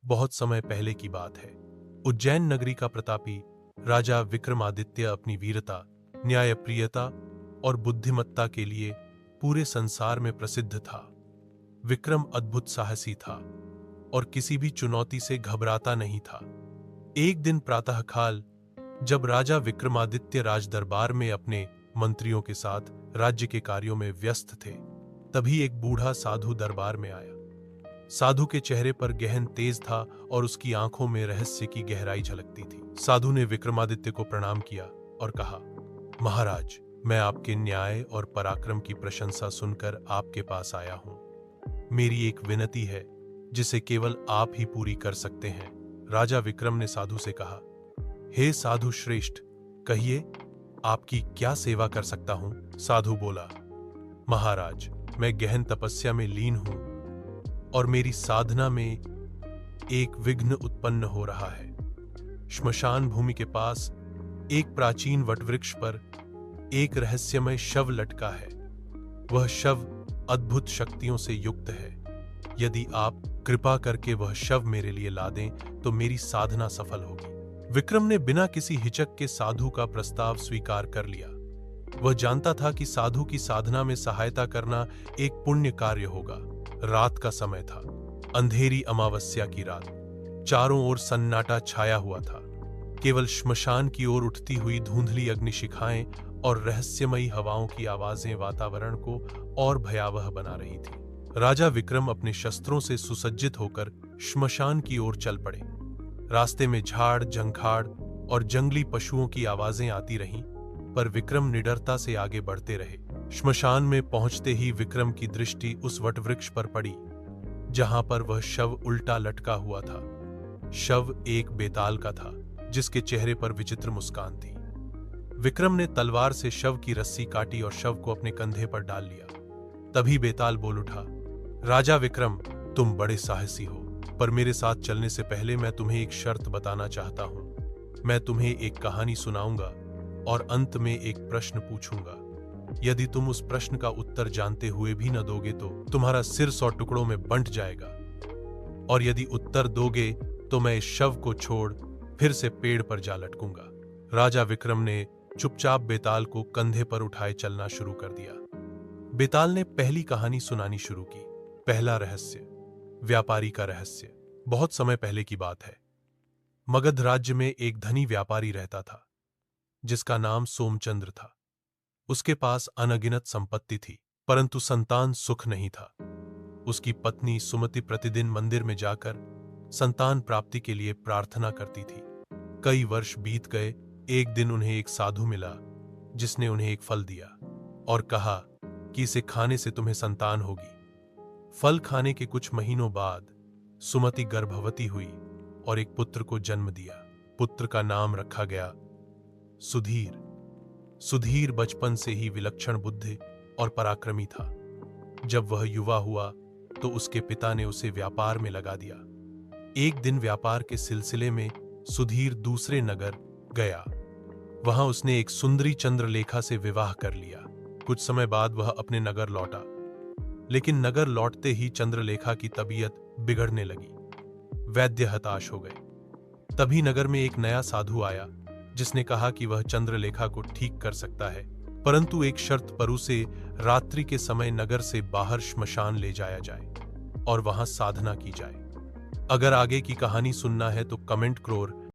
बहुत समय पहले की बात है। उज्जैन नगरी का प्रतापी राजा विक्रमादित्य अपनी वीरता, न्यायप्रियता और बुद्धिमत्ता के लिए पूरे संसार में प्रसिद्ध था। विक्रम अद्भुत साहसी था और किसी भी चुनौती से घबराता नहीं था। एक दिन प्रातःकाल जब राजा विक्रमादित्य राजदरबार में अपने मंत्रियों के साथ राज्य के कार्यों में व्यस्त थे, तभी एक बूढ़ा साधु दरबार में आया। साधु के चेहरे पर गहन तेज था और उसकी आंखों में रहस्य की गहराई झलकती थी। साधु ने विक्रमादित्य को प्रणाम किया और कहा, महाराज, मैं आपके न्याय और पराक्रम की प्रशंसा सुनकर आपके पास आया हूं। मेरी एक विनती है जिसे केवल आप ही पूरी कर सकते हैं। राजा विक्रम ने साधु से कहा, हे साधु श्रेष्ठ, कहिए आपकी क्या सेवा कर सकता हूं। साधु बोला, महाराज, मैं गहन तपस्या में लीन हूं और मेरी साधना में एक विघ्न उत्पन्न हो रहा है। श्मशान भूमि के पास एक प्राचीन वटवृक्ष पर एक रहस्यमय शव लटका है। वह शव अद्भुत शक्तियों से युक्त है। यदि आप कृपा करके वह शव मेरे लिए ला दें तो मेरी साधना सफल होगी। विक्रम ने बिना किसी हिचक के साधु का प्रस्ताव स्वीकार कर लिया। वह जानता था कि साधु की साधना में सहायता करना एक पुण्य कार्य होगा। रात का समय था, अंधेरी अमावस्या की रात। चारों ओर सन्नाटा छाया हुआ था। केवल श्मशान की ओर उठती हुई धुंधली अग्निशिखाएं और रहस्यमयी हवाओं की आवाजें वातावरण को और भयावह बना रही थी। राजा विक्रम अपने शस्त्रों से सुसज्जित होकर श्मशान की ओर चल पड़े। रास्ते में झाड़, झंखाड़ और जंगली पशुओं की आवाजें आती रहीं, पर विक्रम निडरता से आगे बढ़ते रहे। श्मशान में पहुंचते ही विक्रम की दृष्टि उस वटवृक्ष पर पड़ी जहां पर वह शव उल्टा लटका हुआ था। शव एक बेताल का था जिसके चेहरे पर विचित्र मुस्कान थी। विक्रम ने तलवार से शव की रस्सी काटी और शव को अपने कंधे पर डाल लिया। तभी बेताल बोल उठा, राजा विक्रम, तुम बड़े साहसी हो, पर मेरे साथ चलने से पहले मैं तुम्हें एक शर्त बताना चाहता हूं। मैं तुम्हें एक कहानी सुनाऊंगा और अंत में एक प्रश्न पूछूंगा। यदि तुम उस प्रश्न का उत्तर जानते हुए भी न दोगे तो तुम्हारा सिर 100 टुकड़ों में बंट जाएगा, और यदि उत्तर दोगे तो मैं इस शव को छोड़ फिर से पेड़ पर जा लटकूंगा। राजा विक्रम ने चुपचाप बेताल को कंधे पर उठाए चलना शुरू कर दिया। बेताल ने पहली कहानी सुनानी शुरू की। पहला रहस्य, व्यापारी का रहस्य। बहुत समय पहले की बात है। मगध राज्य में एक धनी व्यापारी रहता था जिसका नाम सोमचंद्र था। उसके पास अनगिनत संपत्ति थी, परंतु संतान सुख नहीं था। उसकी पत्नी सुमति प्रतिदिन मंदिर में जाकर संतान प्राप्ति के लिए प्रार्थना करती थी। कई वर्ष बीत गए। एक दिन उन्हें एक साधु मिला जिसने उन्हें एक फल दिया और कहा कि इसे खाने से तुम्हें संतान होगी। फल खाने के कुछ महीनों बाद सुमति गर्भवती हुई और एक पुत्र को जन्म दिया। पुत्र का नाम रखा गया सुधीर। सुधीर बचपन से ही विलक्षण बुद्धि और पराक्रमी था। जब वह युवा हुआ तो उसके पिता ने उसे व्यापार में लगा दिया। एक दिन व्यापार के सिलसिले में सुधीर दूसरे नगर गया। वहां उसने एक सुंदरी चंद्रलेखा से विवाह कर लिया। कुछ समय बाद वह अपने नगर लौटा, लेकिन नगर लौटते ही चंद्रलेखा की तबीयत बिगड़ने लगी। वैद्य हताश हो गए। तभी नगर में एक नया साधु आया जिसने कहा कि वह चंद्रलेखा को ठीक कर सकता है, परंतु एक शर्त पर उसे रात्रि के समय नगर से बाहर श्मशान ले जाया जाए और वहां साधना की जाए। अगर आगे की कहानी सुनना है तो कमेंट करो।